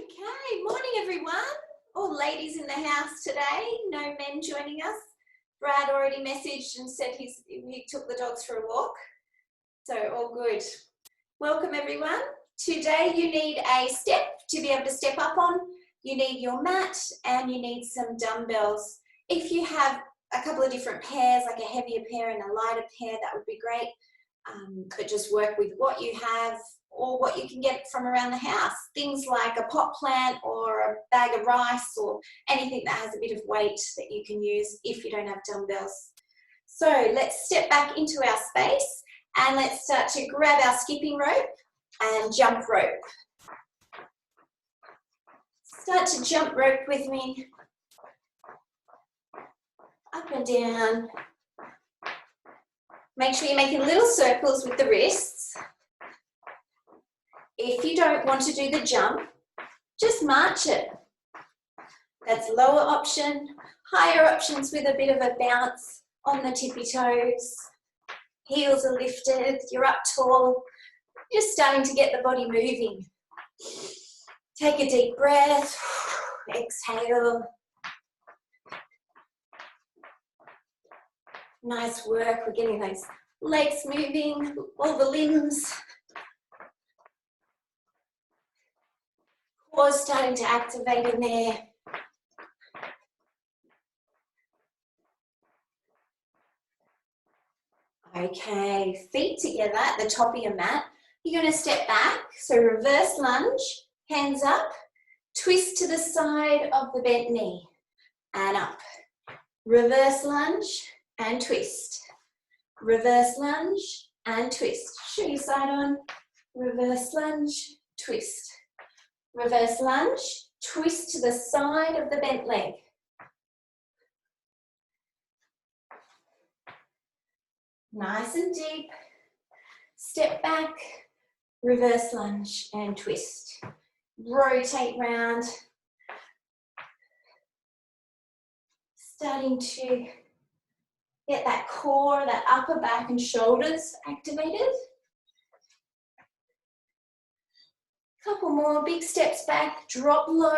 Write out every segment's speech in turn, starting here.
Okay, morning everyone. All ladies in the house today, no men joining us. Brad already messaged and said he took the dogs for a walk, so all good. Welcome everyone. Today you need a step to be able to step up on. You need your mat and you need some dumbbells. If you have a couple of different pairs, like a heavier pair and a lighter pair, that would be great. But just work with what you have or what you can get from around the house. Things like a pot plant or a bag of rice or anything that has a bit of weight that you can use if you don't have dumbbells. So let's step back into our space and let's start to grab our skipping rope and jump rope. Start to jump rope with me. Up and down. Make sure you're making little circles with the wrists. If you don't want to do the jump, just march it. That's lower option. Higher options with a bit of a bounce on the tippy toes. Heels are lifted, you're up tall. Just starting to get the body moving. Take a deep breath. Exhale. Nice work. We're getting those legs moving, all the limbs. Core starting to activate in there. Okay, feet together at the top of your mat. You're going to step back, so reverse lunge, hands up, twist to the side of the bent knee, and up. Reverse lunge and twist. Reverse lunge and twist. Show your side on. Reverse lunge, twist. Reverse lunge, twist to the side of the bent leg. Nice and deep. Step back, reverse lunge and twist. Rotate round. Starting to get that core, that upper back and shoulders activated. Couple more big steps back, drop low.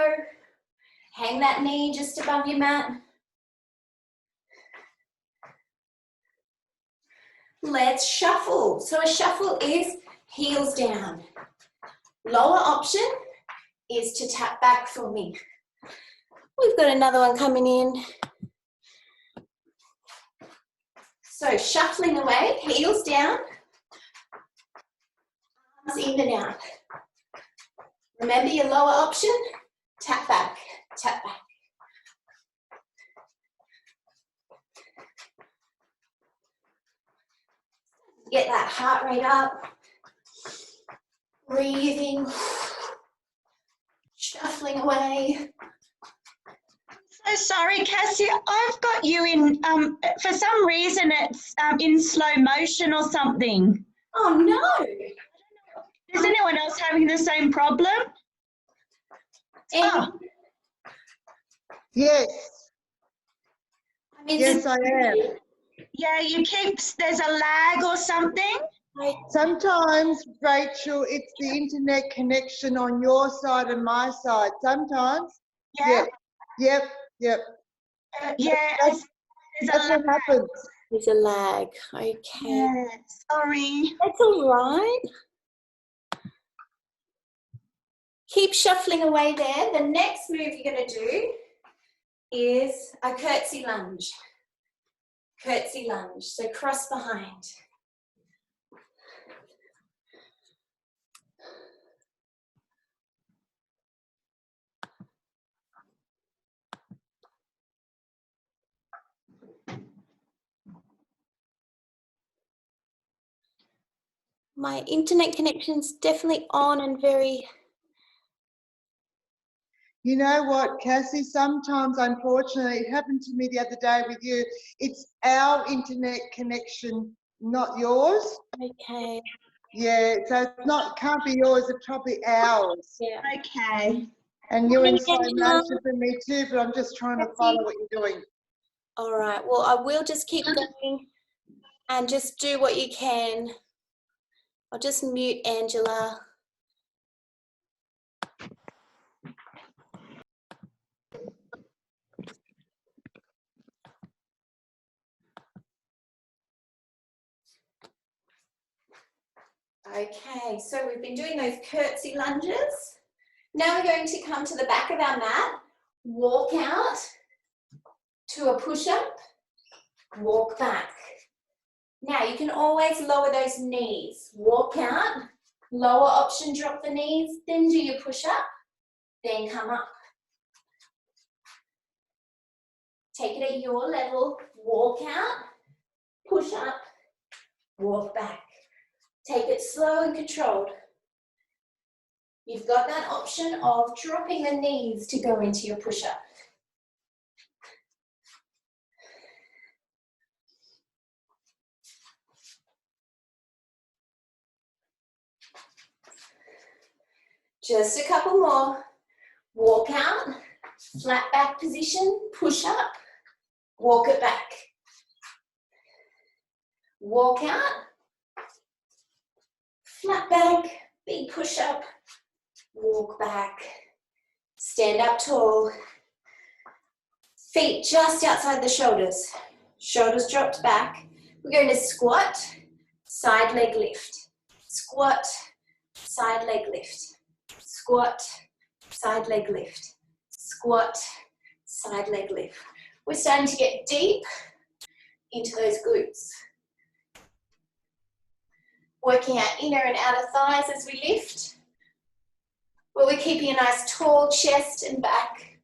Hang that knee just above your mat. Let's shuffle. So a shuffle is heels down. Lower option is to tap back for me. We've got another one coming in. So shuffling away, heels down, arms in and out. Remember your lower option, tap back, tap back. Get that heart rate up, breathing, shuffling away. So sorry, Cassie, I've got you in, for some reason it's in slow motion or something. Oh no! Is anyone else having the same problem? Oh. Yes. Yes, I am. Yeah, there's a lag or something? Sometimes, Rachel, it's the internet connection on your side and my side. Sometimes. Yeah. Yep. Yeah, That's what happens. There's a lag. Okay. Yeah, sorry. That's all right. Keep shuffling away there. The next move you're going to do is a curtsy lunge. Curtsy lunge. So cross behind. My internet connection's definitely on and very... You know what, Cassie, sometimes, unfortunately, it happened to me the other day with you, it's our internet connection, not yours. Okay. Yeah, so it's can't be yours, it's probably ours. Yeah. Okay. And you're in slow motion for me too, but I'm just trying to follow what you're doing. All right, well, I will just keep going and just do what you can. I'll just mute Angela. Okay, so we've been doing those curtsy lunges. Now we're going to come to the back of our mat, walk out to a push-up, walk back. Now you can always lower those knees. Walk out, lower option, drop the knees, then do your push-up, then come up. Take it at your level, walk out, push up, walk back. Take it slow and controlled. You've got that option of dropping the knees to go into your push-up. Just a couple more. Walk out, flat back position, push up, walk it back. Walk out, flat back, big push up, walk back. Stand up tall. Feet just outside the shoulders. Shoulders dropped back. We're going to squat, side leg lift. Squat, side leg lift. Squat, side leg lift. Squat, side leg lift. We're starting to get deep into those glutes. Working our inner and outer thighs as we lift. Well, we're keeping a nice tall chest and back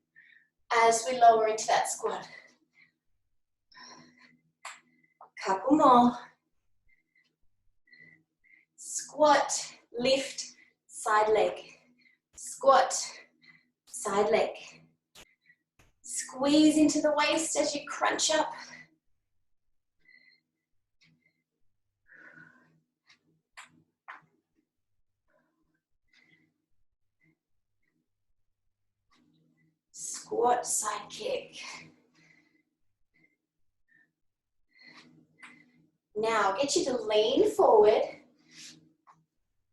as we lower into that squat. Couple more. Squat, lift, side leg. Squat, side leg. Squeeze into the waist as you crunch up. Squat, side kick. Now get you to lean forward.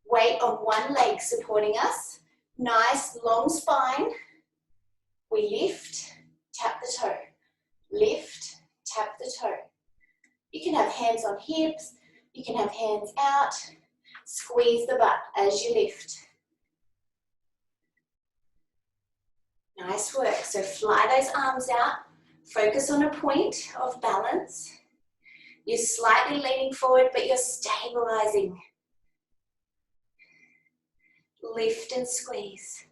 Weight on one leg supporting us. Nice long spine. We lift, tap the toe. Lift, tap the toe. You can have hands on hips. You can have hands out. Squeeze the butt as you lift. Nice work. So fly those arms out. Focus on a point of balance. You're slightly leaning forward, but you're stabilizing. Lift and squeeze.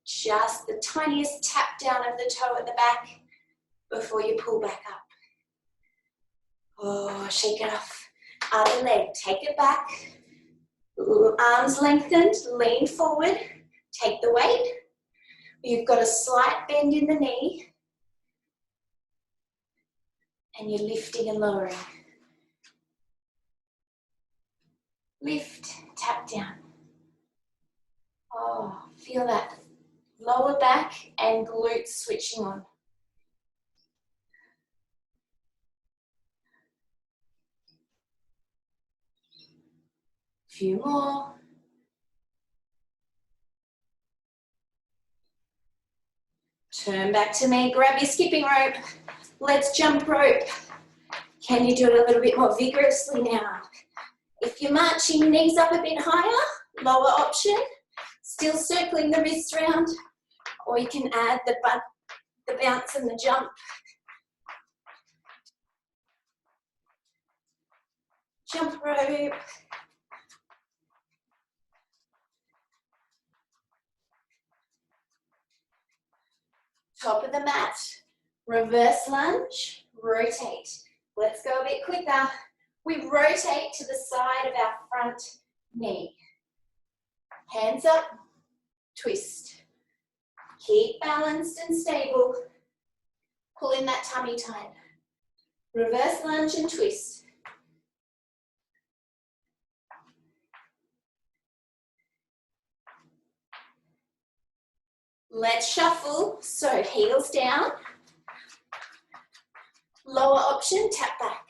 Just the tiniest tap down of the toe at the back before you pull back up. Oh, shake it off. Other leg, take it back. Arms lengthened, lean forward. Take the weight. You've got a slight bend in the knee. And you're lifting and lowering. Lift, tap down. Oh, feel that lower back and glutes switching on. Few more. Turn back to me, grab your skipping rope. Let's jump rope. Can you do it a little bit more vigorously now? If you're marching knees up a bit higher, lower option, still circling the wrists round, or you can add the bounce and the jump. Jump rope. Top of the mat, reverse lunge, rotate. Let's go a bit quicker. We rotate to the side of our front knee. Hands up, twist. Keep balanced and stable. Pull in that tummy tight. Reverse lunge and twist. Let's shuffle, so heels down. Lower option, tap back.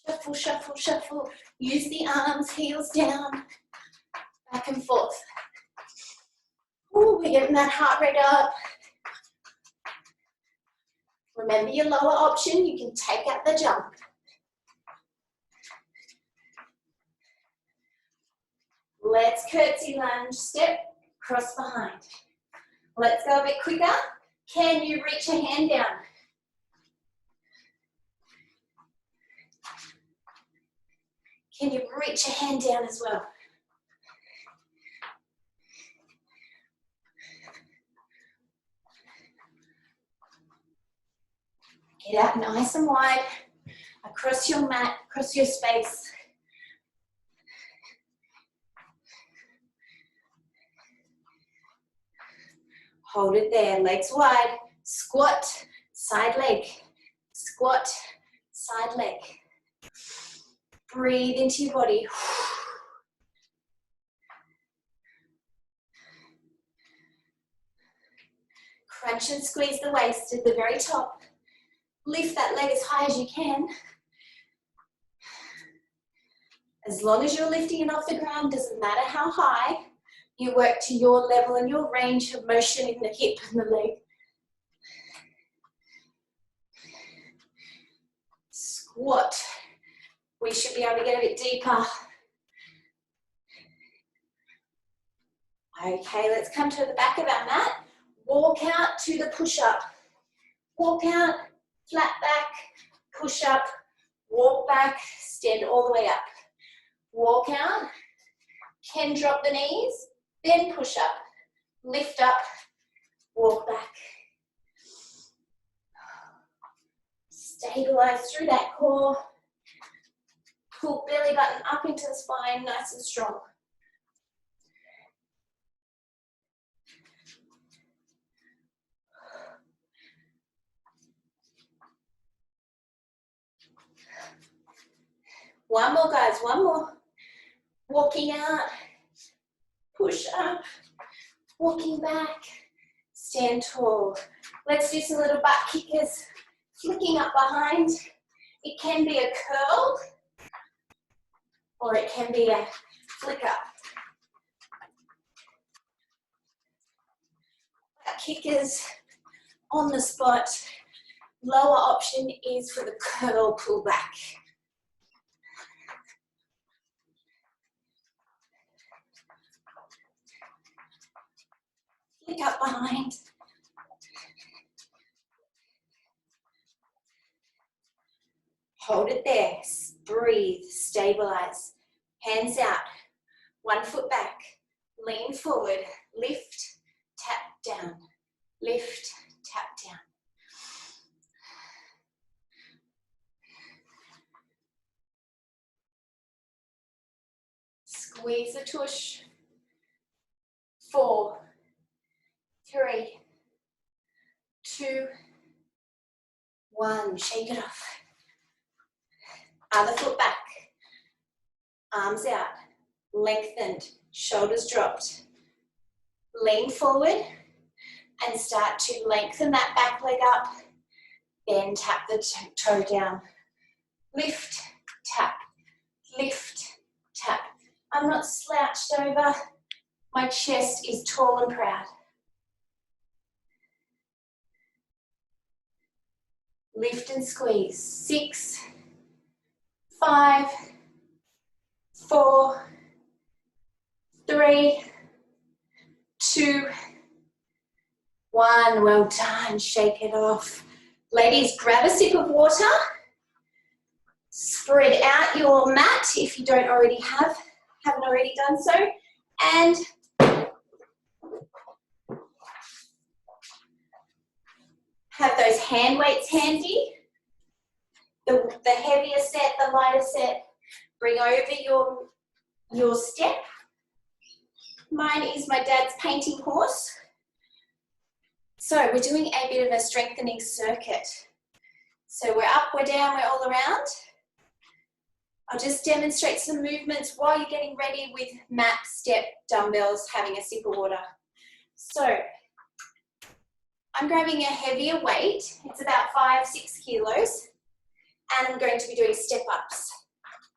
Shuffle, shuffle, shuffle. Use the arms, heels down. Back and forth. Ooh, we're getting that heart rate up. Remember your lower option, you can take out the jump. Let's curtsy lunge, step, cross behind. Let's go a bit quicker. Can you reach a hand down? Can you reach a hand down as well? Get out nice and wide, across your mat, across your space. Hold it there, legs wide, squat, side leg, squat, side leg. Breathe into your body. Crunch and squeeze the waist at the very top. Lift that leg as high as you can. As long as you're lifting it off the ground, doesn't matter how high, you work to your level and your range of motion in the hip and the leg. Squat. We should be able to get a bit deeper. Okay, let's come to the back of our mat. Walk out to the push-up. Walk out, flat back, push up, walk back, stand all the way up. Walk out, can drop the knees, then push up, lift up, walk back. Stabilize through that core. Pull belly button up into the spine, nice and strong. One more, guys, one more. Walking out, push up, walking back, stand tall. Let's do some little butt kickers, flicking up behind. It can be a curl, or it can be a flick up. Butt kickers on the spot. Lower option is for the curl pull back. Flick up behind. Hold it there. Breathe, stabilize. Hands out. 1 foot back. Lean forward. Lift, tap down. Lift, tap down. Squeeze the tush. 4, 3, 2, 1. Shake it off. Other foot back. Arms out. Lengthened. Shoulders dropped. Lean forward and start to lengthen that back leg up. Then tap the toe down. Lift, tap, lift, tap. I'm not slouched over. My chest is tall and proud. Lift and squeeze. 6, 5, 4, 3, 2, 1. Well done. Shake it off. Ladies, grab a sip of water. Spread out your mat if you haven't already done so. And have those hand weights handy. The heavier set, the lighter set. Bring over your step. Mine is my dad's painting horse. So we're doing a bit of a strengthening circuit. So we're up, we're down, we're all around. I'll just demonstrate some movements while you're getting ready with mat, step, dumbbells, having a sip of water. So I'm grabbing a heavier weight. It's about 5, 6 kilos. And I'm going to be doing step ups,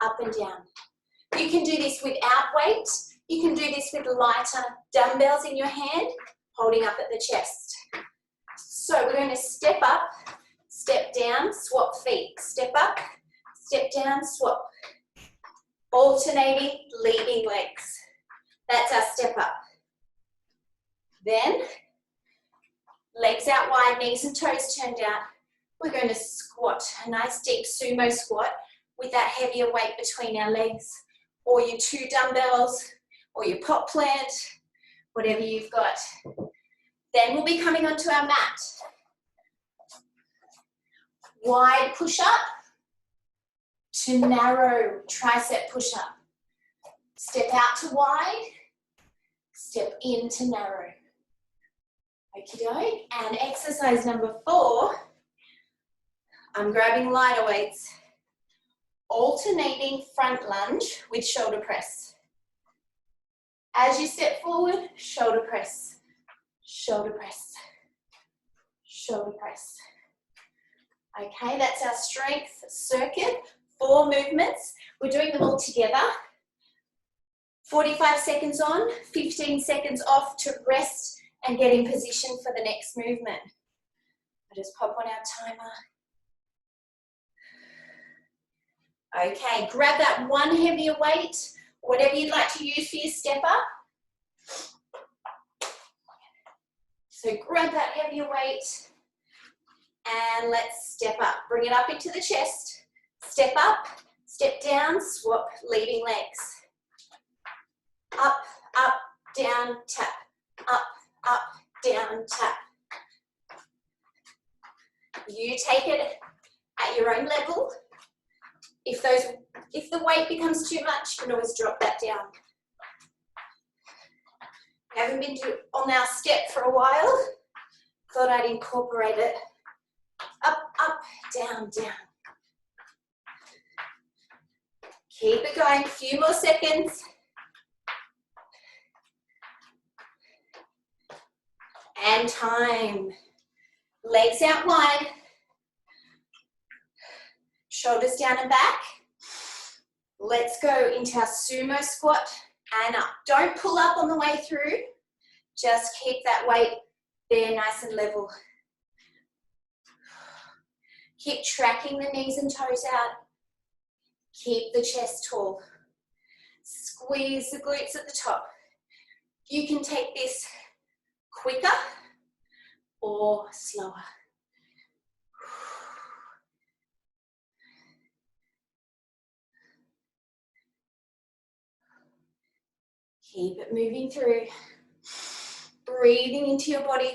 up and down. You can do this without weight. You can do this with lighter dumbbells in your hand, holding up at the chest. So we're going to step up, step down, swap feet. Step up, step down, swap. Alternating leading legs. That's our step up. Then, legs out wide, knees and toes turned out. We're going to squat, a nice deep sumo squat with that heavier weight between our legs, or your 2 dumbbells, or your pot plant, whatever you've got. Then we'll be coming onto our mat. Wide push-up to narrow tricep push-up. Step out to wide, step in to narrow. Okie doke. And exercise number 4, I'm grabbing lighter weights. Alternating front lunge with shoulder press. As you step forward, shoulder press, shoulder press, shoulder press. Okay, that's our strength circuit. 4 movements. We're doing them all together. 45 seconds on, 15 seconds off to rest and get in position for the next movement. I'll just pop on our timer. Okay, grab that one heavier weight, whatever you'd like to use for your step up. So grab that heavier weight and let's step up. Bring it up into the chest. Step up, step down, swap leading legs. Up, up, down, tap. Up, up, down, tap. You take it at your own level. If the weight becomes too much, you can always drop that down. I haven't been on our step for a while. Thought I'd incorporate it. Up, up, down, down. Keep it going, a few more seconds. And time. Legs out wide. Shoulders down and back. Let's go into our sumo squat and up. Don't pull up on the way through. Just keep that weight there nice and level. Keep tracking the knees and toes out. Keep the chest tall. Squeeze the glutes at the top. You can take this quicker or slower. Keep it moving through. Breathing into your body.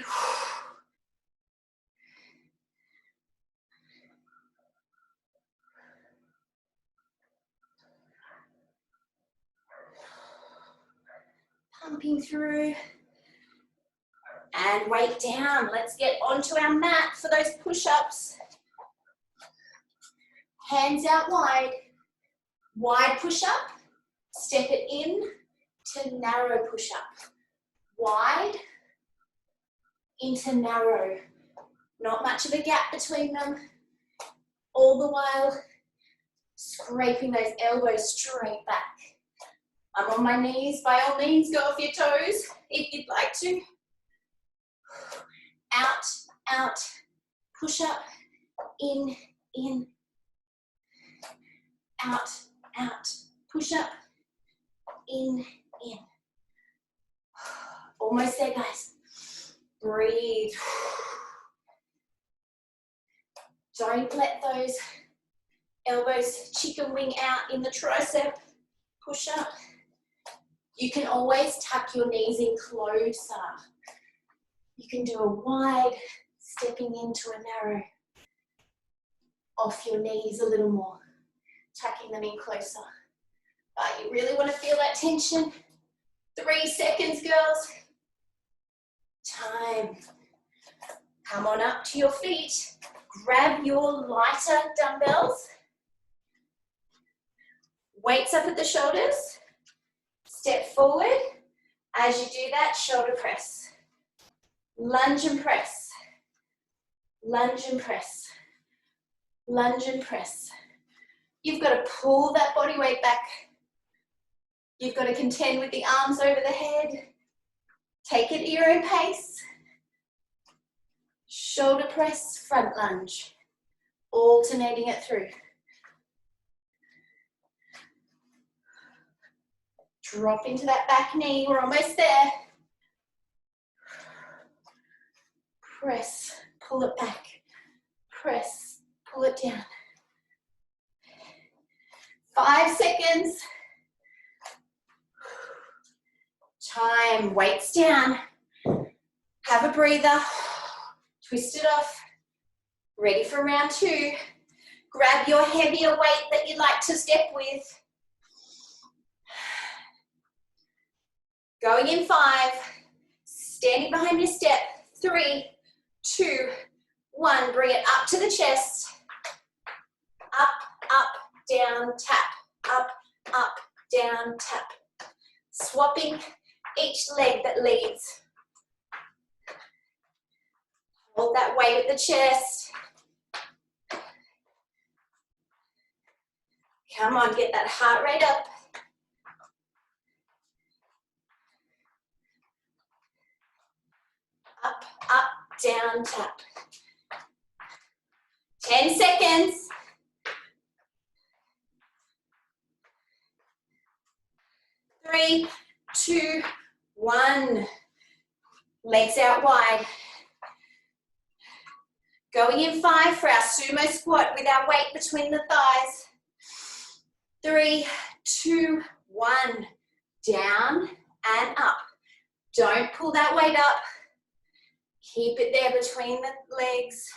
Pumping through. And weight down. Let's get onto our mat for those push-ups. Hands out wide. Wide push-up. Step it in to narrow push-up. Wide into narrow. Not much of a gap between them. All the while scraping those elbows straight back. I'm on my knees. By all means, go off your toes if you'd like to. Out, out, push up, in, out, out, push up, in. Almost there, guys. Breathe. Don't let those elbows chicken wing out in the tricep. Push up. You can always tuck your knees in closer. You can do a wide stepping into a narrow. Off your knees a little more. Tucking them in closer. But you really want to feel that tension. 3 seconds, girls. Time. Come on up to your feet. Grab your lighter dumbbells. Weights up at the shoulders. Step forward. As you do that, shoulder press. Lunge and press. Lunge and press. Lunge and press. You've got to pull that body weight back. You've got to contend with the arms over the head. Take it at your own pace. Shoulder press, front lunge. Alternating it through. Drop into that back knee. We're almost there. Press, pull it back. Press, pull it down. 5 seconds. Time, weights down. Have a breather. Twist it off. Ready for round 2. Grab your heavier weight that you like to step with. Going in 5. Standing behind your step. 3, 2, 1. Bring it up to the chest. Up, up, down, tap. Up, up, down, tap. Swapping each leg that leads. Hold that weight at the chest. Come on, get that heart rate up. Up, up, down, tap. 10 seconds. 3, 2, 1. Legs out wide. Going in 5 for our sumo squat with our weight between the thighs. 3, 2, 1. Down and up. Don't pull that weight up. Keep it there between the legs.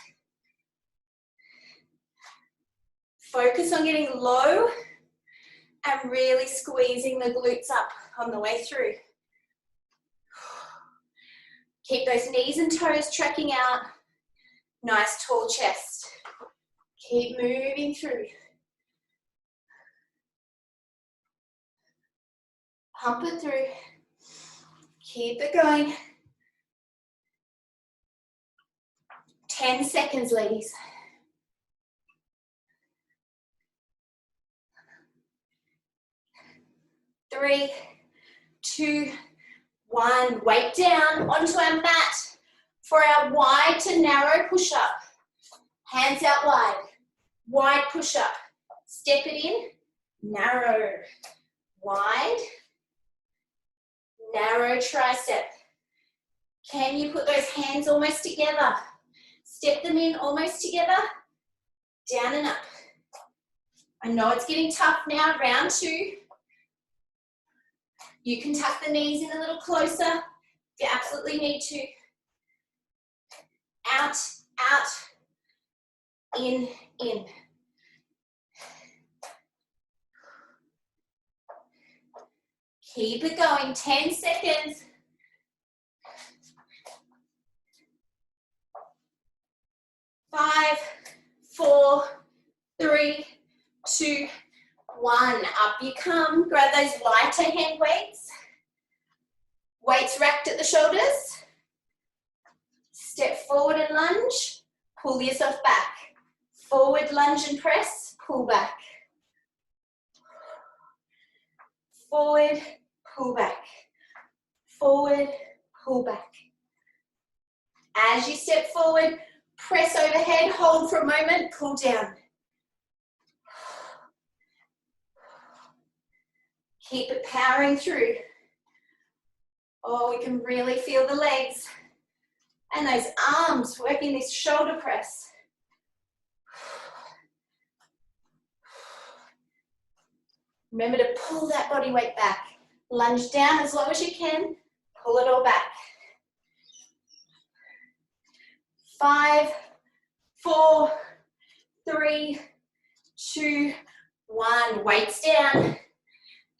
Focus on getting low and really squeezing the glutes up on the way through. Keep those knees and toes trekking out. Nice tall chest. Keep moving through. Pump it through. Keep it going. 10 seconds, ladies. 3, 2, 1. Weight down onto our mat for our wide to narrow push-up. Hands out wide. Wide push-up. Step it in. Narrow. Wide. Narrow tricep. Can you put those hands almost together? Step them in almost together. Down and up. I know it's getting tough now, round 2. You can tuck the knees in a little closer if you absolutely need to. Out, out, in, in. Keep it going, 10 seconds. 5, 4, 3, 2, 1. Up you come. Grab those lighter hand weights. Weights racked at the shoulders. Step forward and lunge. Pull yourself back. Forward lunge and press. Pull back. Forward, pull back. Forward, pull back. As you step forward, press overhead, hold for a moment, pull down. Keep it powering through. Oh, we can really feel the legs and those arms working this shoulder press. Remember to pull that body weight back. Lunge down as low as you can. Pull it all back. 5, 4, 3, 2, 1. Weights down.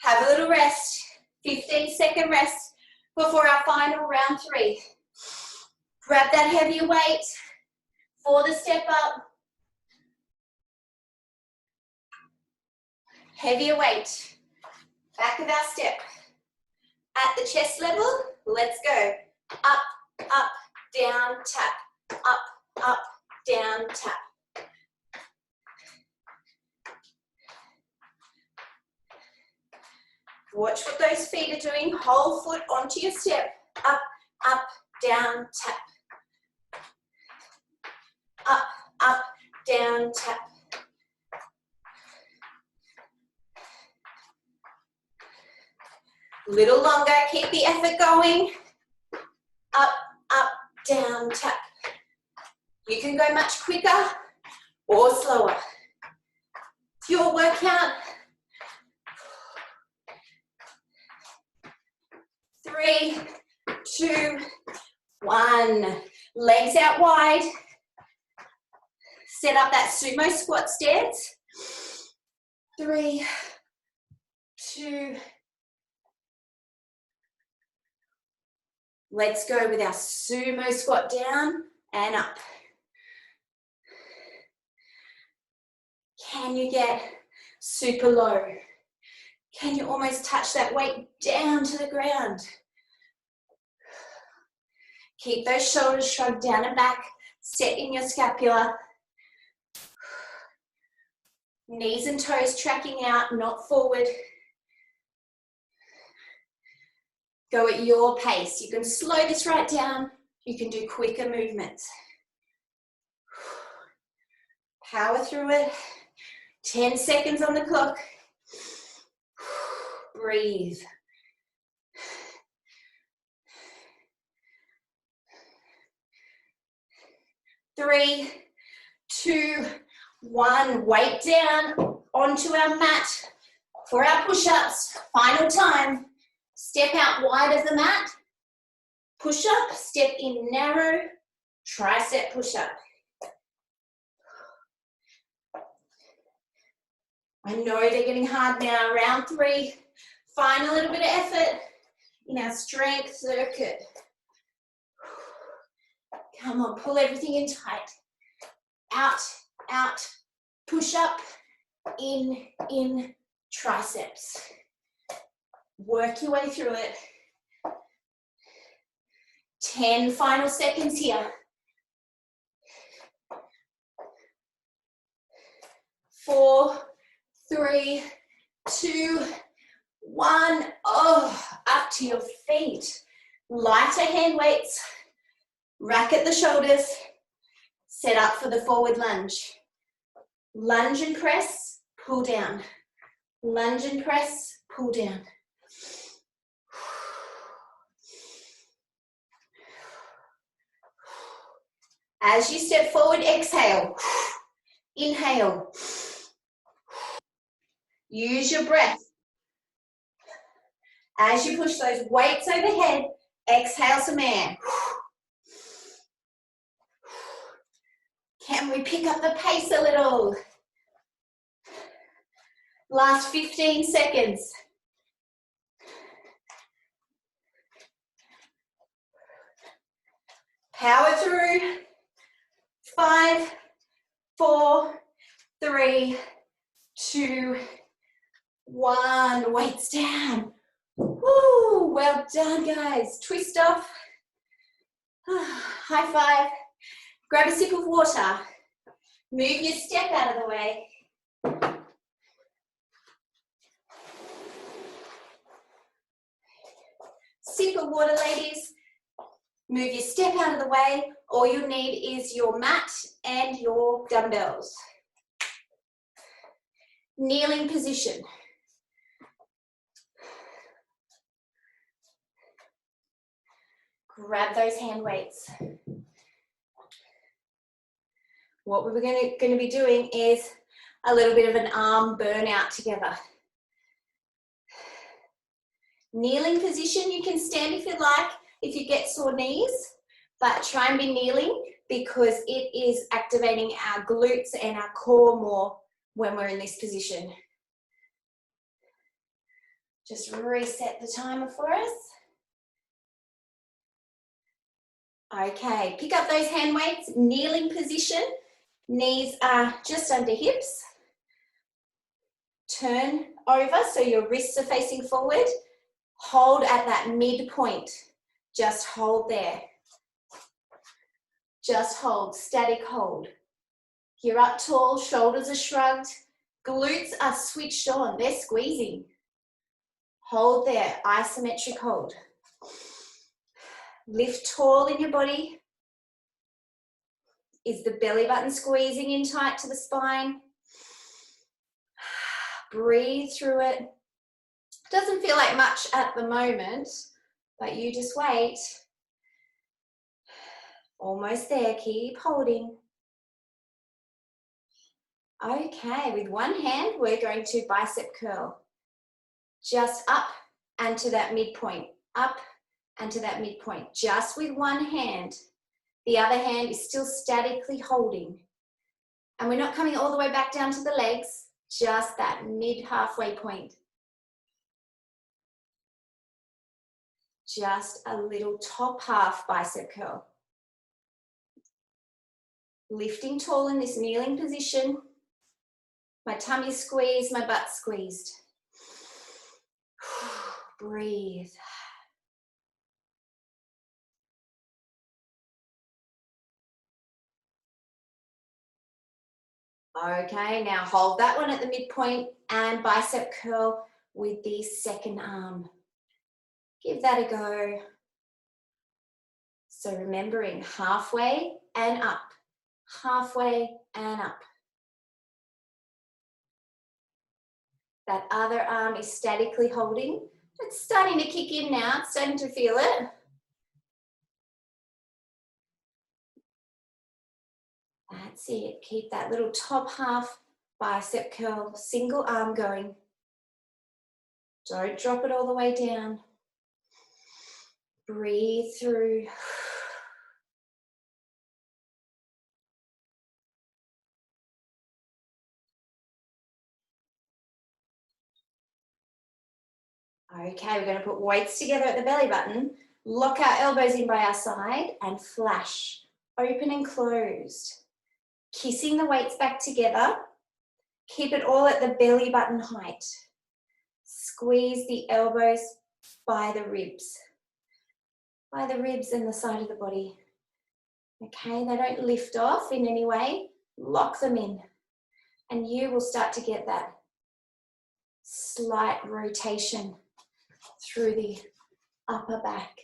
Have a little rest. 15-second rest before our final round 3. Grab that heavier weight for the step up. Heavier weight. Back of our step. At the chest level, let's go. Up, up, down, tap. Up, up, down, tap. Watch what those feet are doing. Whole foot onto your step. Up, up, down, tap. Up, up, down, tap. Little longer, keep the effort going. Up, up, down, tap. You can go much quicker or slower. It's your workout. 3, 2, 1. Legs out wide. Set up that sumo squat stance. 3, 2. Let's go with our sumo squat down and up. Can you get super low? Can you almost touch that weight down to the ground? Keep those shoulders shrugged down and back. Set in your scapula. Knees and toes tracking out, not forward. Go at your pace. You can slow this right down. You can do quicker movements. Power through it. 10 seconds on the clock. Breathe. Three, 2, 1. Weight down onto our mat for our push-ups. Final time. Step out wide of the mat. Push up, step in narrow, tricep push up. I know they're getting hard now. Round 3. Find a little bit of effort in our strength circuit. Come on, pull everything in tight. Out, out, push up, in, triceps. Work your way through it. 10 final seconds here. 4, 3, 2, 1. Oh, up to your feet. Lighter hand weights. Rack at the shoulders. Set up for the forward lunge. Lunge and press, pull down. Lunge and press, pull down. As you step forward, exhale. Inhale. Use your breath. As you push those weights overhead, exhale some air. Can we pick up the pace a little? Last 15 seconds. Power through. 5, 4, 3, 2, 1. Weights down. Woo, well done, guys. Twist off. High five. Grab a sip of water. Move your step out of the way. Sip of water, ladies. Move your step out of the way. All you need is your mat and your dumbbells. Kneeling position. Grab those hand weights. What we're going to be doing is a little bit of an arm burnout together. Kneeling position, you can stand if you like, if you get sore knees, but try and be kneeling because it is activating our glutes and our core more when we're in this position. Just reset the timer for us. Okay, pick up those hand weights, kneeling position. Knees are just under hips. Turn over so your wrists are facing forward. Hold at that midpoint. Just hold there. Just hold, static hold. You're up tall, shoulders are shrugged. Glutes are switched on, they're squeezing. Hold there, isometric hold. Lift tall in your body. Is the belly button squeezing in tight to the spine? Breathe through it. Doesn't feel like much at the moment, but you just wait. Almost there, keep holding. Okay, with one hand, we're going to bicep curl. Just up and to that midpoint, up and to that midpoint, just with one hand. The other hand is still statically holding. And we're not coming all the way back down to the legs, just that mid-halfway point. Just a little top half bicep curl. Lifting tall in this kneeling position. My tummy squeezed, my butt squeezed. Breathe. Okay, now hold that one at the midpoint and bicep curl with the second arm. Give that a go. So remembering halfway and up, halfway and up. That other arm is statically holding. It's starting to kick in now, it's starting to feel it. That's it, keep that little top half bicep curl, single arm going. Don't drop it all the way down. Breathe through. Okay, we're going to put weights together at the belly button, lock our elbows in by our side and flash, open and closed. Kissing the weights back together, keep it all at the belly button height. Squeeze the elbows by the ribs and the side of the body. Okay, they don't lift off in any way, lock them in. And you will start to get that slight rotation through the upper back.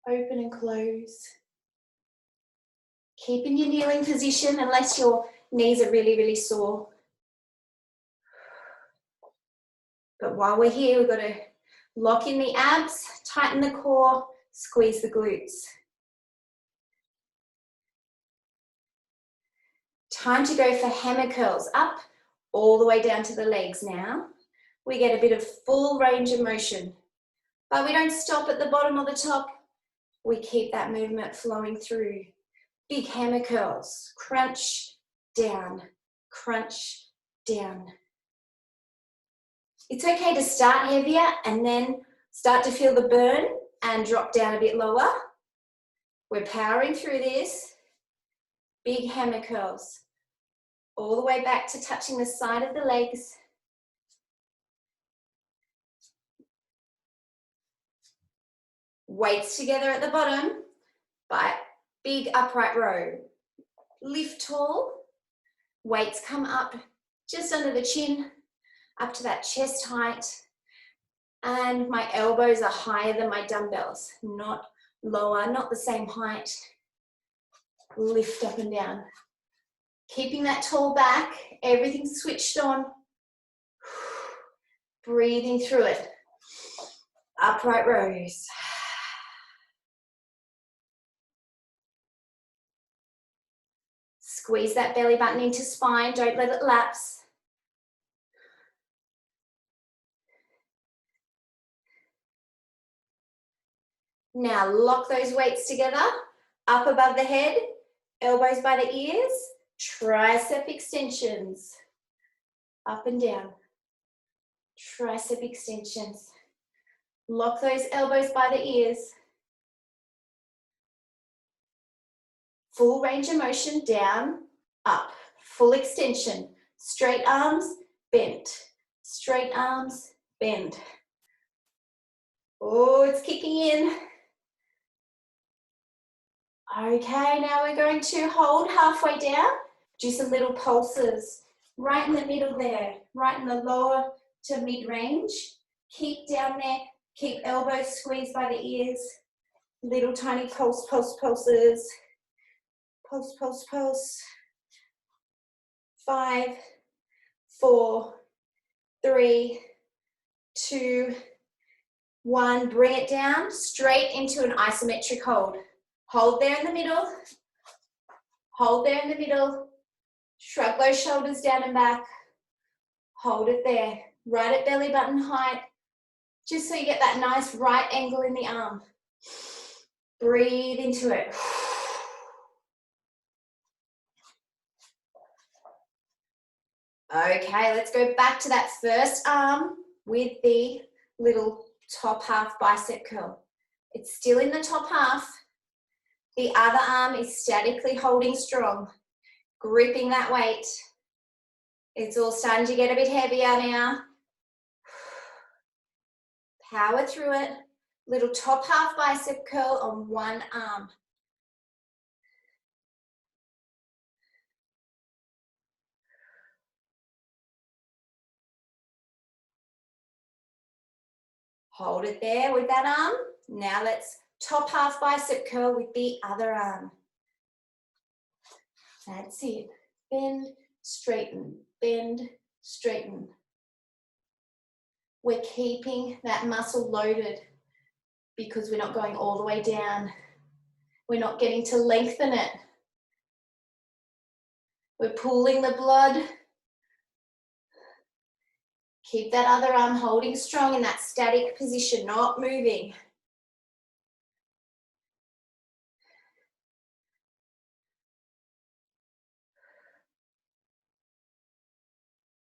Open and close. Keep in your kneeling position unless your knees are really, really sore. But while we're here, we've got to lock in the abs, tighten the core, squeeze the glutes. Time to go for hammer curls, up all the way down to the legs now. We get a bit of full range of motion, but we don't stop at the bottom or the top. We keep that movement flowing through. Big hammer curls, crunch down, crunch down. It's okay to start heavier and then start to feel the burn and drop down a bit lower. We're powering through this. Big hammer curls, all the way back to touching the side of the legs. Weights together at the bottom, but big upright row. Lift tall, weights come up just under the chin, up to that chest height, and my elbows are higher than my dumbbells, not lower, not the same height. Lift up and down. Keeping that tall back, everything switched on. Breathing through it. Upright rows. Squeeze that belly button into spine, don't let it lapse. Now lock those weights together, up above the head, elbows by the ears, tricep extensions, up and down, tricep extensions. Lock those elbows by the ears. Full range of motion, down, up, full extension, straight arms, bent, straight arms, bend. Oh, it's kicking in. Okay, now we're going to hold halfway down, do some little pulses right in the middle there, right in the lower to mid-range. Keep down there, keep elbows squeezed by the ears, little tiny pulses. Pulse, pulse, pulse. 5, 4, 3, 2, 1. Bring it down straight into an isometric hold. Hold there in the middle. Hold there in the middle. Shrug those shoulders down and back. Hold it there, right at belly button height, just so you get that nice right angle in the arm. Breathe into it. Okay, let's go back to that first arm with the little top half bicep curl. It's still in the top half. The other arm is statically holding strong, gripping that weight. It's all starting to get a bit heavier now. Power through it. Little top half bicep curl on one arm. Hold it there with that arm. Now let's top half bicep curl with the other arm. That's it. Bend, straighten, bend, straighten. We're keeping that muscle loaded because we're not going all the way down. We're not getting to lengthen it. We're pulling the blood. Keep that other arm holding strong in that static position, not moving.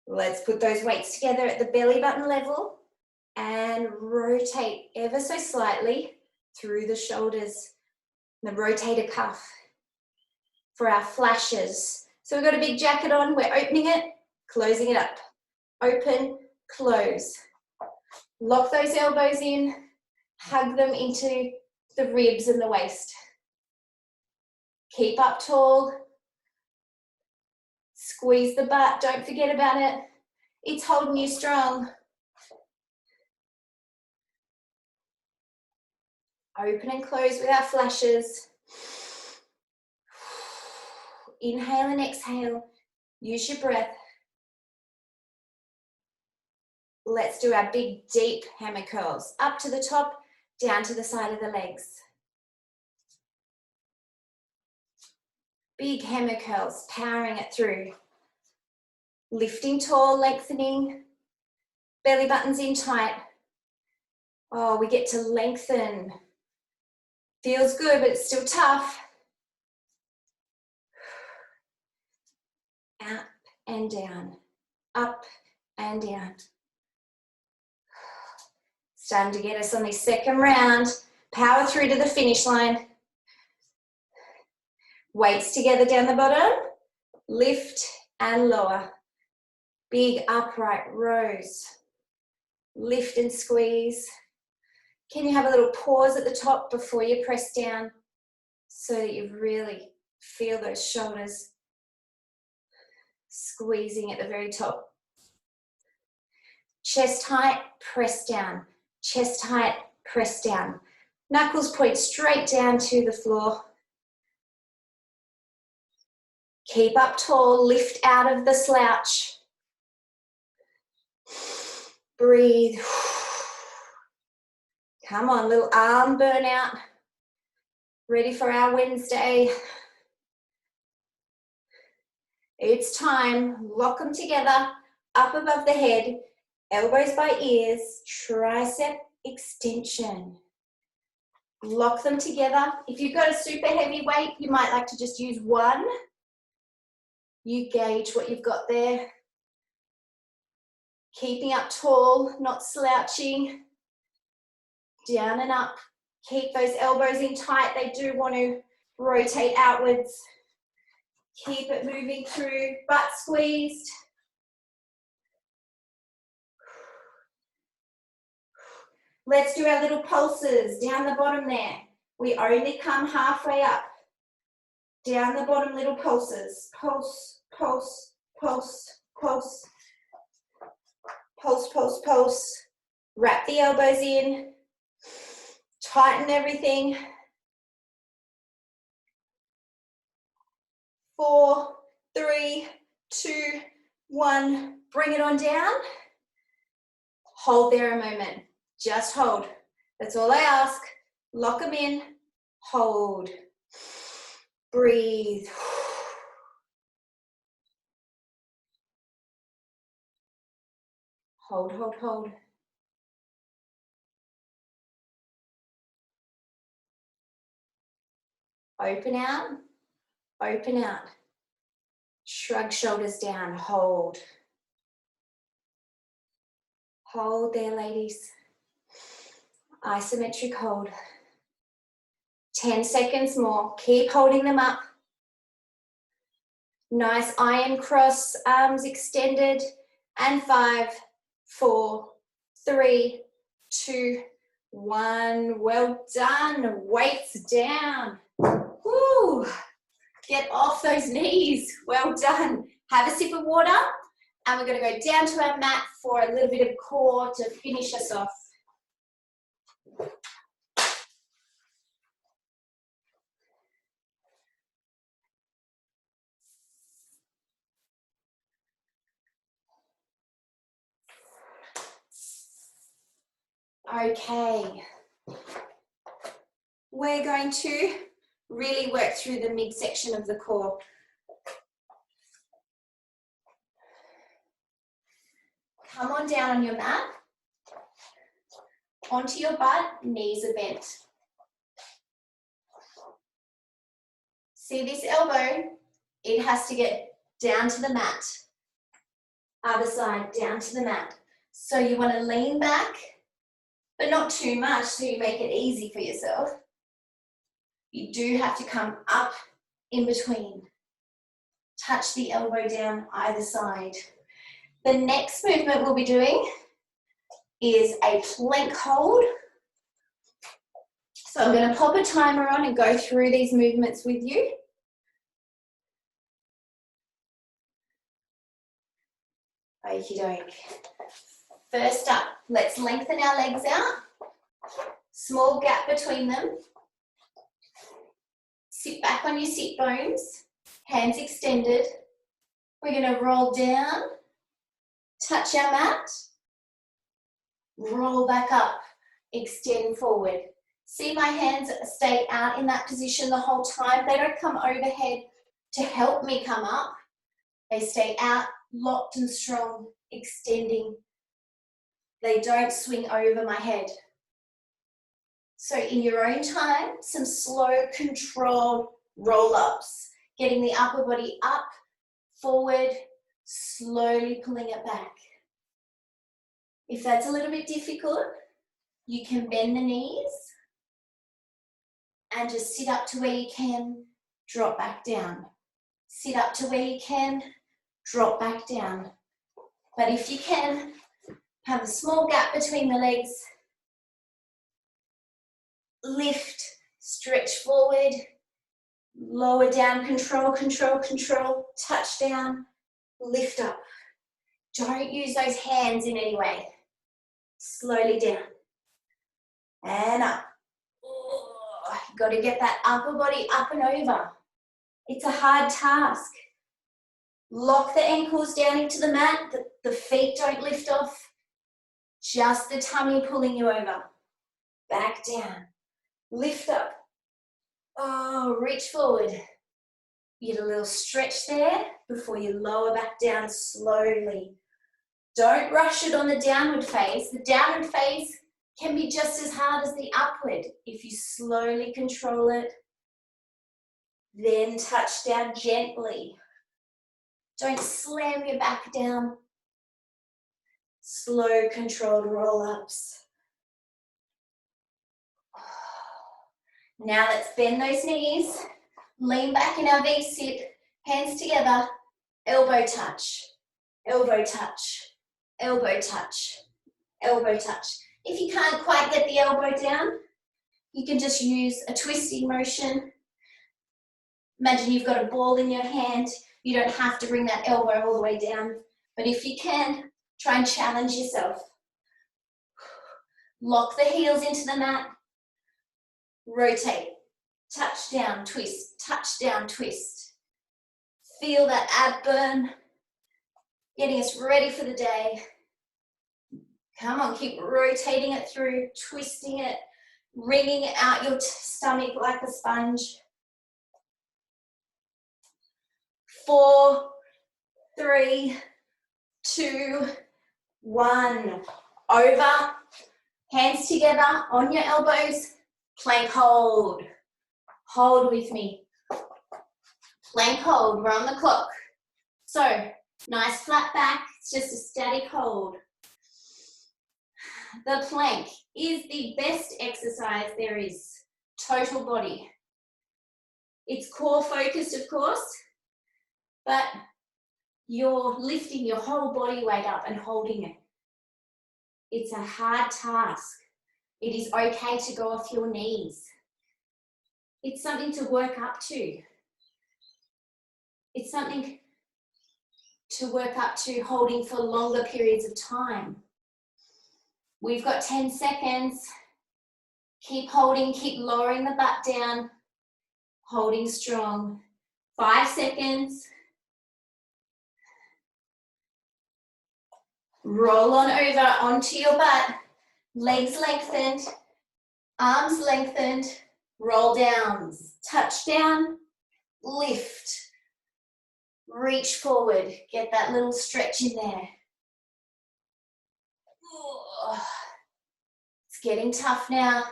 Let's put those weights together at the belly button level and rotate ever so slightly through the shoulders. The rotator cuff for our flashes. So we've got a big jacket on, we're opening it, closing it up. Open, close. Lock those elbows in, hug them into the ribs and the waist. Keep up tall. Squeeze the butt, don't forget about it. It's holding you strong. Open and close with our flashes. Inhale and exhale. Use your breath. Let's do our big, deep hammer curls. Up to the top, down to the side of the legs. Big hammer curls, powering it through. Lifting tall, lengthening. Belly buttons in tight. Oh, we get to lengthen. Feels good, but it's still tough. Up and down. Up and down. Starting to get us on this second round. Power through to the finish line. Weights together down the bottom. Lift and lower. Big upright rows. Lift and squeeze. Can you have a little pause at the top before you press down so that you really feel those shoulders squeezing at the very top. Chest height, press down. Chest height, press down. Knuckles point straight down to the floor. Keep up tall, lift out of the slouch. Breathe. Come on, little arm burnout. Ready for our Wednesday. It's time. Lock them together, up above the head, elbows by ears, tricep extension. Lock them together. If you've got a super heavy weight, you might like to just use one. You gauge what you've got there. Keeping up tall, not slouching. Down and up. Keep those elbows in tight. They do want to rotate outwards. Keep it moving through, butt squeezed. Let's do our little pulses down the bottom there. We only come halfway up. Down the bottom, little pulses. Pulse, pulse, pulse, pulse. Pulse, pulse, pulse. Wrap the elbows in. Tighten everything. 4, 3, 2, 1. Bring it on down. Hold there a moment. Just hold. That's all I ask. Lock them in. Hold. Breathe. Hold, hold, hold. Open out. Open out. Shrug shoulders down. Hold. Hold there, ladies. Isometric hold. 10 seconds more. Keep holding them up. Nice iron cross, arms extended. And 5, 4, 3, 2, 1. Well done. Weights down. Woo. Get off those knees. Well done. Have a sip of water. And we're going to go down to our mat for a little bit of core to finish us off. Okay. We're going to really work through the midsection of the core. Come on down on your mat. Onto your butt, knees are bent. See this elbow? It has to get down to the mat. Other side, down to the mat. So you want to lean back, but not too much so you make it easy for yourself. You do have to come up in between. Touch the elbow down either side. The next movement we'll be doing is a plank hold. So I'm going to pop a timer on and go through these movements with you. Okie doke. First up, let's lengthen our legs out. Small gap between them. Sit back on your sit bones, hands extended. We're going to roll down, touch our mat, roll back up, extend forward. See my hands stay out in that position the whole time. They don't come overhead to help me come up. They stay out, locked and strong, extending. They don't swing over my head. So in your own time, some slow, controlled roll-ups, getting the upper body up, forward, slowly pulling it back. If that's a little bit difficult, you can bend the knees and just sit up to where you can, drop back down. Sit up to where you can, drop back down. But if you can, have a small gap between the legs, lift, stretch forward, lower down, control, control, control, touch down, lift up. Don't use those hands in any way. Slowly down and up. You've got to get that upper body up and over. It's a hard task. Lock the ankles down into the mat. The feet don't lift off. Just the tummy pulling you over. Back down. Lift up. Oh, reach forward. You get a little stretch there before you lower back down slowly. Don't rush it on the downward phase. The downward phase can be just as hard as the upward if you slowly control it. Then touch down gently. Don't slam your back down. Slow, controlled roll-ups. Now let's bend those knees. Lean back in our V-sit. Hands together. Elbow touch. Elbow touch. Elbow touch. Elbow touch. If you can't quite get the elbow down, you can just use a twisting motion. Imagine you've got a ball in your hand. You don't have to bring that elbow all the way down. But if you can, try and challenge yourself. Lock the heels into the mat. Rotate. Touch down, twist. Touch down, twist. Feel that ab burn. Getting us ready for the day. Come on, keep rotating it through, twisting it, wringing out your stomach like a sponge. 4, 3, 2, 1. Over, hands together on your elbows, plank hold. Hold with me. Plank hold, we're on the clock. So, nice flat back, it's just a static hold. The plank is the best exercise there is, total body. It's core focused, of course, but you're lifting your whole body weight up and holding it. It's a hard task. It is okay to go off your knees. It's something to work up to. It's something to work up to holding for longer periods of time. We've got 10 seconds. Keep holding, keep lowering the butt down. Holding strong. 5 seconds. Roll on over onto your butt. Legs lengthened, arms lengthened, roll downs. Touch down, lift. Reach forward, get that little stretch in there. It's getting tough now.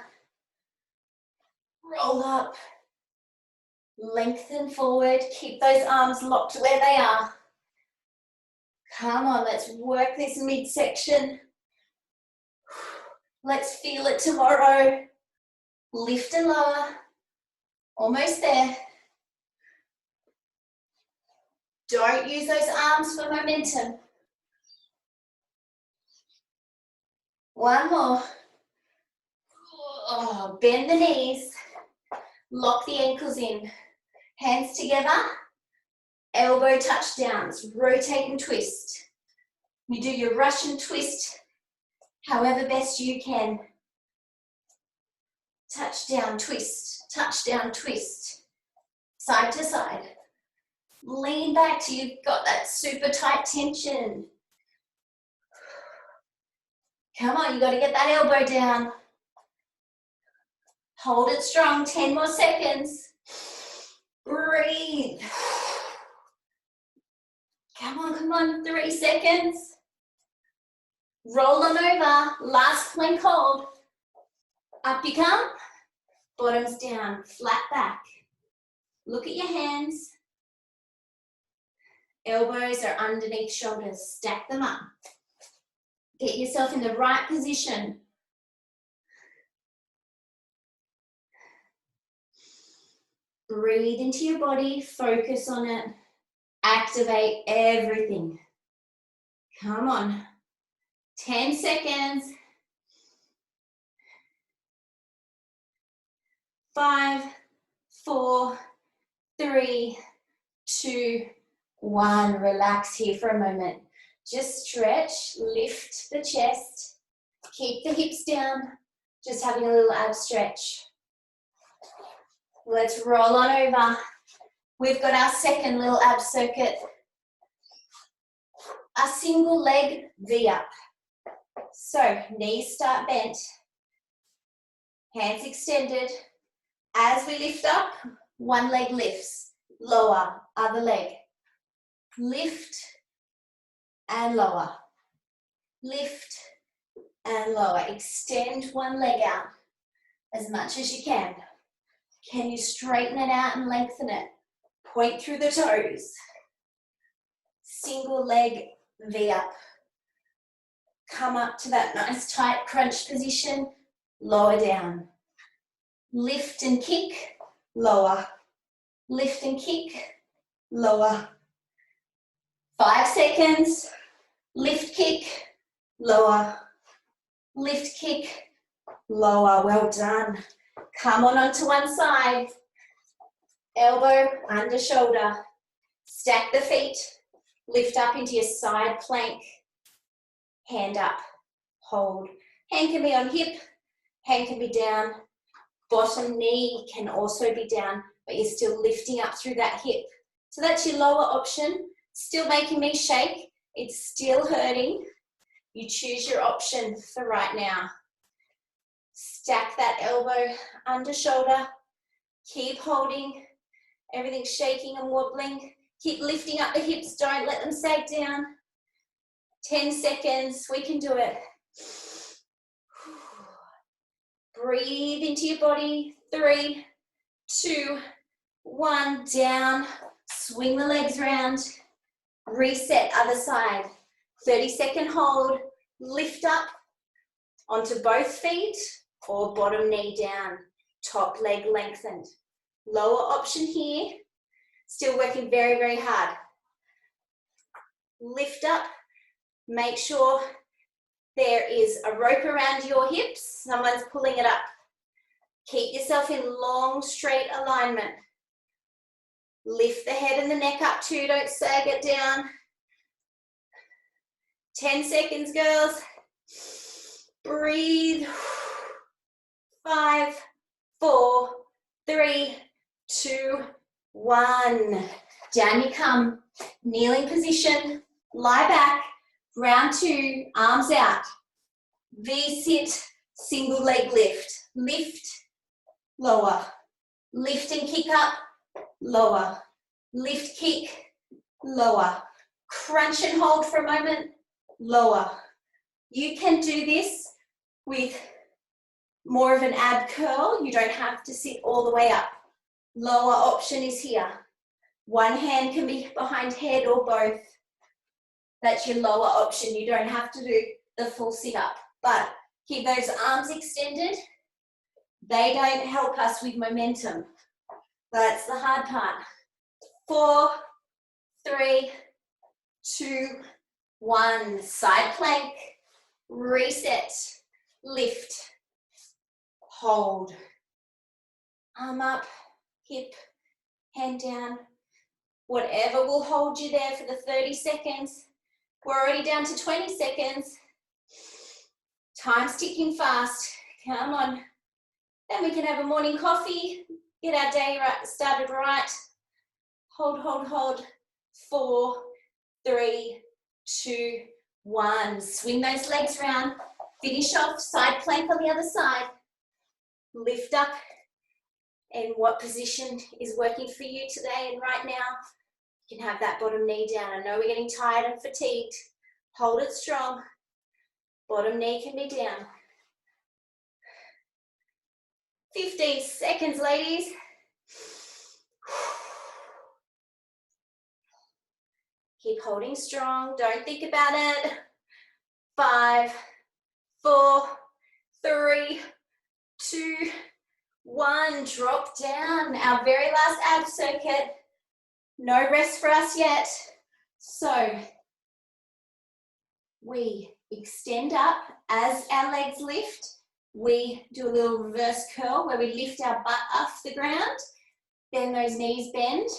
Roll up, lengthen forward, keep those arms locked where they are. Come on, let's work this midsection. Let's feel it tomorrow. Lift and lower, almost there. Don't use those arms for momentum. One more. Oh, bend the knees, lock the ankles in, hands together, elbow touchdowns, rotate and twist. You do your Russian twist however best you can. Touchdown, twist, side to side. Lean back till you've got that super tight tension. Come on, you got to get that elbow down. Hold it strong, 10 more seconds. Breathe. Come on, 3 seconds. Roll on over, last plank hold. Up you come, bottoms down, flat back. Look at your hands. Elbows are underneath shoulders, stack them up. Get yourself in the right position. Breathe into your body, focus on it, activate everything. Come on, 10 seconds. 5, 4, 3, 2, 1. Relax here for a moment. Just stretch, lift the chest, keep the hips down, just having a little ab stretch. Let's roll on over. We've got our second little ab circuit. A single leg V up. So knees start bent, hands extended. As we lift up, one leg lifts, lower, other leg. Lift and lower. Lift and lower. Extend one leg out as much as you can. Can you straighten it out and lengthen it? Point through the toes. Single leg V up. Come up to that nice tight crunch position. Lower down. Lift and kick, lower. Lift and kick, lower. 5 seconds. Lift, kick, lower. Lift, kick, lower. Well done. Come on onto one side. Elbow under shoulder. Stack the feet. Lift up into your side plank. Hand up. Hold. Hand can be on hip. Hand can be down. Bottom knee can also be down, but you're still lifting up through that hip. So that's your lower option. Still making me shake. It's still hurting. You choose your option for right now. Stack that elbow under shoulder. Keep holding. Everything's shaking and wobbling. Keep lifting up the hips. Don't let them sag down. 10 seconds. We can do it. Breathe into your body. 3, 2, 1. Down. Swing the legs round. Reset other side. 30-second hold. Lift up onto both feet or bottom knee down. Top leg lengthened. Lower option here. Still working very, very hard. Lift up. Make sure there is a rope around your hips. Someone's pulling it up. Keep yourself in long, straight alignment. Lift the head and the neck up too. Don't sag it down. 10 seconds, girls. Breathe. 5, 4, 3, 2, 1. Down you come. Kneeling position. Lie back. Round 2. Arms out. V-sit. Single leg lift. Lift. Lower. Lift and kick up. Lower. Lift, kick. Lower. Crunch and hold for a moment. Lower. You can do this with more of an ab curl. You don't have to sit all the way up. Lower option is here. One hand can be behind head or both. That's your lower option. You don't have to do the full sit up, but keep those arms extended. They don't help us with momentum. That's the hard part. 4, 3, 2, 1. Side plank. Reset. Lift. Hold. Arm up. Hip. Hand down. Whatever will hold you there for the 30 seconds. We're already down to 20 seconds. Time's ticking fast. Come on. Then we can have a morning coffee. Get our day started right. Hold, hold, hold. 4, 3, 2, 1. Swing those legs round. Finish off. Side plank on the other side. Lift up. And what position is working for you today and right now? You can have that bottom knee down. I know we're getting tired and fatigued. Hold it strong. Bottom knee can be down. 15 seconds, ladies. Keep holding strong. Don't think about it. 5, 4, 3, 2, 1. Drop down. Our very last ab circuit. No rest for us yet. So we extend up as our legs lift. We do a little reverse curl where we lift our butt off the ground. Then those knees bend.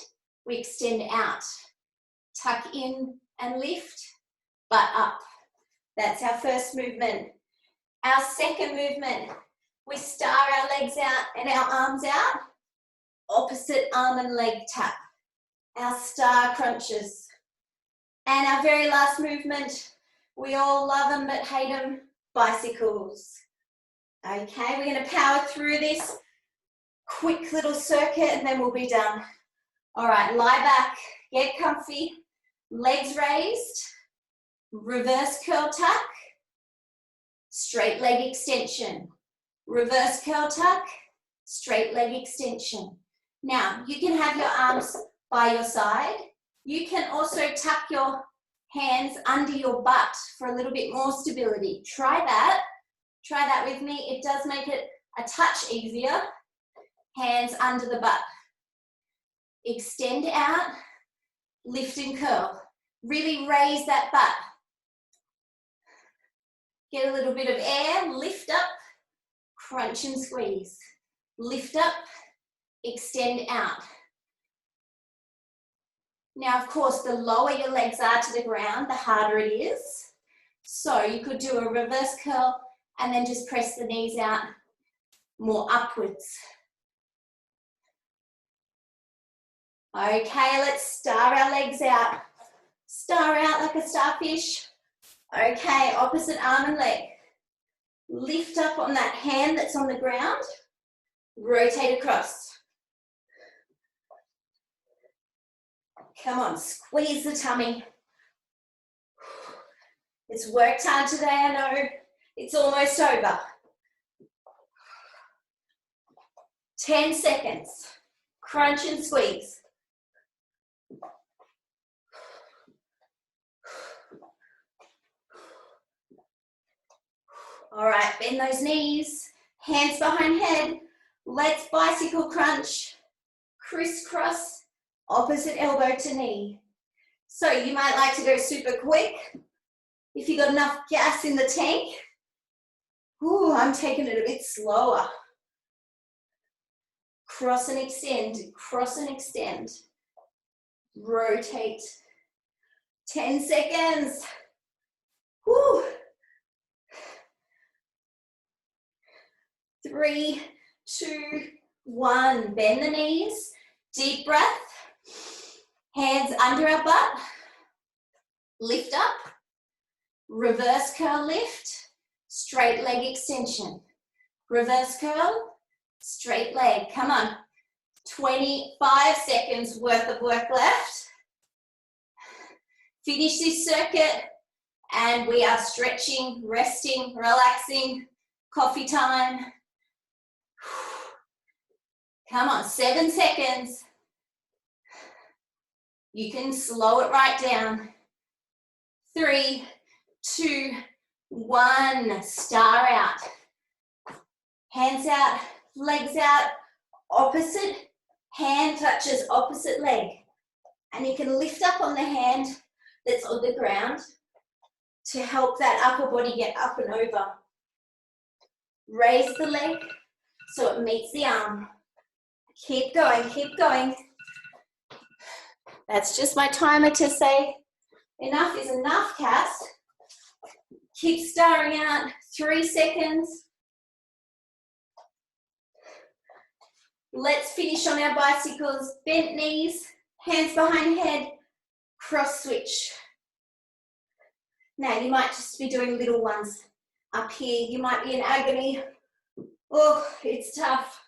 We extend out. Tuck in and lift, butt up. That's our first movement. Our second movement, we star our legs out and our arms out. Opposite arm and leg tap. Our star crunches. And our very last movement, we all love them but hate them, bicycles. Okay, we're going to power through this quick little circuit and then we'll be done. All right, lie back, get comfy, legs raised, reverse curl tuck, straight leg extension, reverse curl tuck, straight leg extension. Now, you can have your arms by your side. You can also tuck your hands under your butt for a little bit more stability. Try that. Try that with me. It does make it a touch easier. Hands under the butt. Extend out, lift and curl. Really raise that butt. Get a little bit of air, lift up, crunch and squeeze. Lift up, extend out. Now, of course, the lower your legs are to the ground, the harder it is. So you could do a reverse curl and then just press the knees out more upwards. Okay, let's star our legs out. Star out like a starfish. Okay, opposite arm and leg. Lift up on that hand that's on the ground. Rotate across. Come on, squeeze the tummy. It's worked hard today, I know. It's almost over. 10 seconds. Crunch and squeeze. All right, bend those knees, hands behind head. Let's bicycle crunch, crisscross, opposite elbow to knee. So you might like to go super quick. If you've got enough gas in the tank. Ooh, I'm taking it a bit slower. Cross and extend, cross and extend. Rotate. 10 seconds. Woo. 3, 2, 1. Bend the knees. Deep breath. Hands under our butt. Lift up. Reverse curl lift. Straight leg extension. Reverse curl. Straight leg. Come on. 25 seconds worth of work left. Finish this circuit and we are stretching, resting, relaxing. Coffee time. Come on, 7 seconds. You can slow it right down. 3, 2, 1. Star out. Hands out, legs out. Opposite hand touches opposite leg. And you can lift up on the hand that's on the ground to help that upper body get up and over. Raise the leg so it meets the arm. Keep going, keep going. That's just my timer to say enough is enough, Cass. Keep starring out. 3 seconds. Let's finish on our bicycles. Bent knees, hands behind head, cross switch. Now you might just be doing little ones up here. You might be in agony. Oh, it's tough.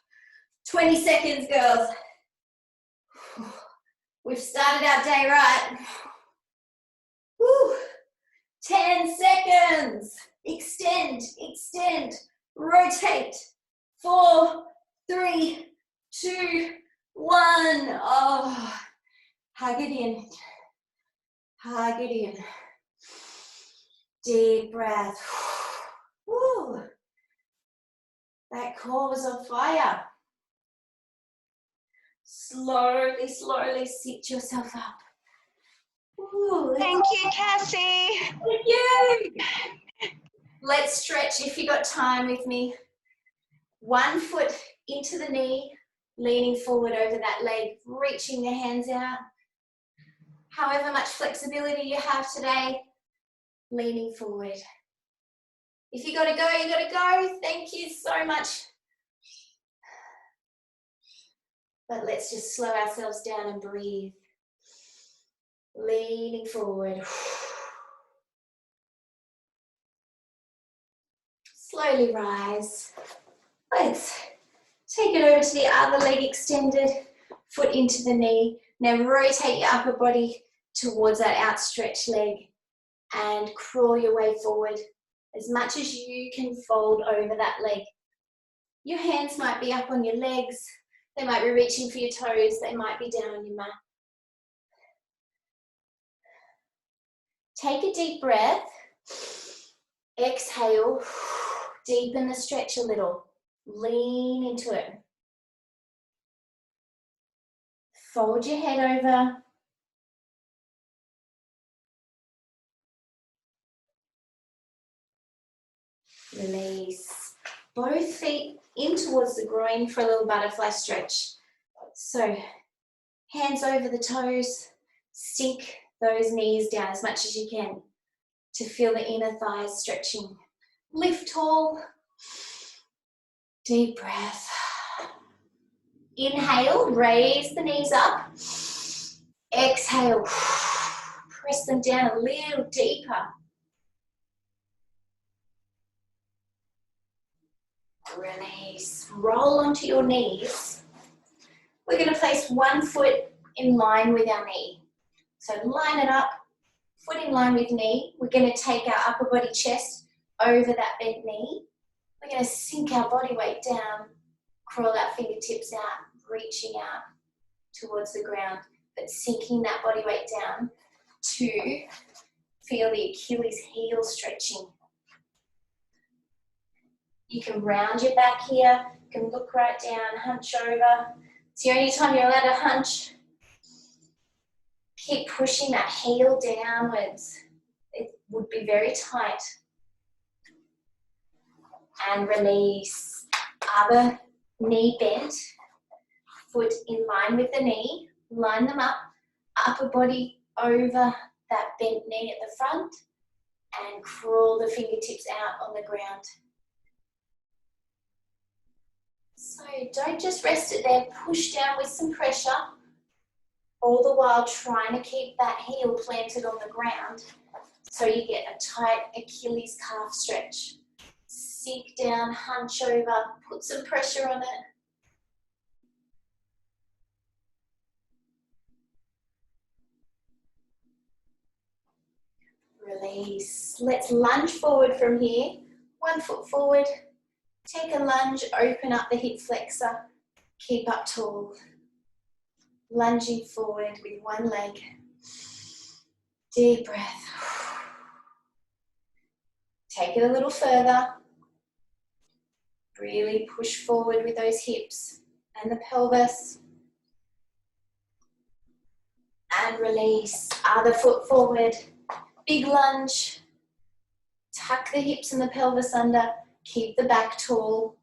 20 seconds, girls. We've started our day right. Woo. 10 seconds. Extend, extend, rotate. 4, 3, 2, 1. Oh, hug it in. Hug it in. Deep breath. Woo. That core was on fire. Slowly, slowly sit yourself up. Ooh, Thank you, Cassie. thank you. Let's stretch if you got time with me. 1 foot into the knee, leaning forward over that leg, reaching the hands out. However much flexibility you have today, leaning forward. If you gotta go, you gotta go. Thank you so much. But let's just slow ourselves down and breathe. Leaning forward. Slowly rise. Let's take it over to the other leg extended, foot into the knee. Now rotate your upper body towards that outstretched leg and crawl your way forward as much as you can fold over that leg. Your hands might be up on your legs. They might be reaching for your toes. They might be down on your mat. Take a deep breath. Exhale. Deepen the stretch a little. Lean into it. Fold your head over. Release. Both feet in towards the groin for a little butterfly stretch. So, hands over the toes. Sink those knees down as much as you can to feel the inner thighs stretching. Lift tall. Deep breath. Inhale, raise the knees up. Exhale, press them down a little deeper. Release. Roll onto your knees. We're going to place one foot in line with our knee. So line it up, foot in line with knee. We're going to take our upper body chest over that bent knee. We're going to sink our body weight down, crawl our fingertips out, reaching out towards the ground, but sinking that body weight down to feel the Achilles heel stretching. You can round your back here, you can look right down, hunch over. It's the only time you're allowed to hunch. Keep pushing that heel downwards. It would be very tight. And release. Other knee bent, foot in line with the knee. Line them up, upper body over that bent knee at the front, and crawl the fingertips out on the ground. So don't just rest it there, push down with some pressure, all the while trying to keep that heel planted on the ground so you get a tight Achilles calf stretch. Sink down, hunch over, put some pressure on it. Release. Let's lunge forward from here. 1 foot forward. Take a lunge, open up the hip flexor. Keep up tall. Lunging forward with one leg. Deep breath. Take it a little further. Really push forward with those hips and the pelvis. And release. Other foot forward. Big lunge. Tuck the hips and the pelvis under. Keep the back tall.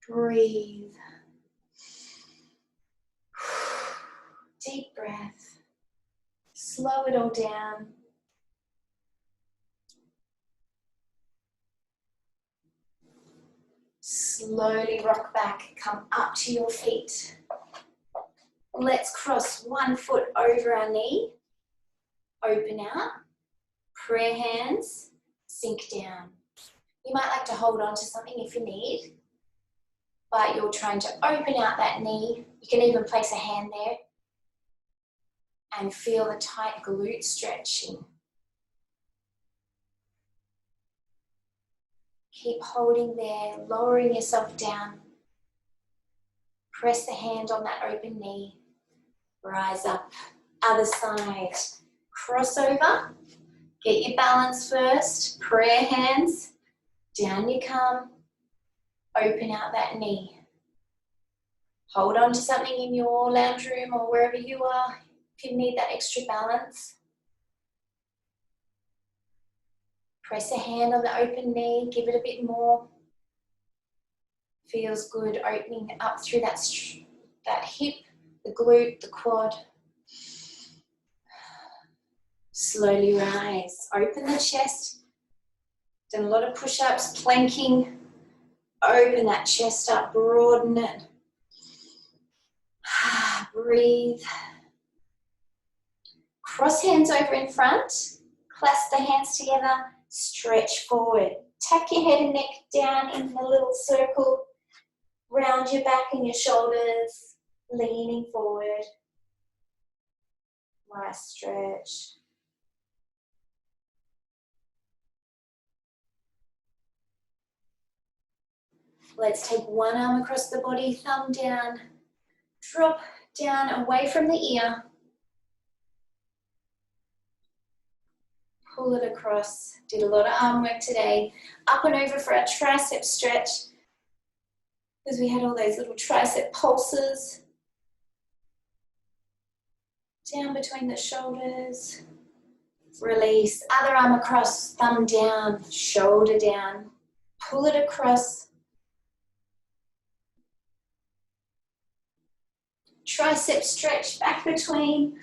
Breathe. Deep breath. Slow it all down. Slowly rock back, come up to your feet. Let's cross 1 foot over our knee. Open out. Prayer hands, sink down. You might like to hold on to something if you need, but you're trying to open out that knee. You can even place a hand there and feel the tight glute stretching. Keep holding there, lowering yourself down. Press the hand on that open knee. Rise up, other side. Crossover. Get your balance first. Prayer hands. Down you come. Open out that knee. Hold on to something in your lounge room or wherever you are if you need that extra balance. Press a hand on the open knee. Give it a bit more. Feels good opening up through that hip, the glute, the quad. Slowly rise. Open the chest. Done a lot of push-ups, planking. Open that chest up, broaden it. Breathe. Cross hands over in front. Clasp the hands together. Stretch forward. Tuck your head and neck down in a little circle. Round your back and your shoulders. Leaning forward. Nice stretch. Let's take one arm across the body, thumb down, drop down away from the ear. Pull it across. Did a lot of arm work today. Up and over for our tricep stretch, because we had all those little tricep pulses. Down between the shoulders. Release. Other arm across, thumb down, shoulder down. Pull it across. Tricep stretch back between.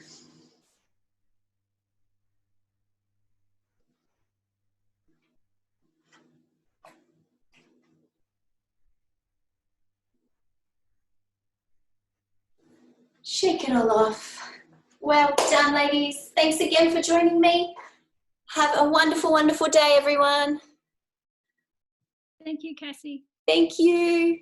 Shake it all off. Well done, ladies. Thanks again for joining me. Have a wonderful, wonderful day, everyone. Thank you, Cassie. Thank you.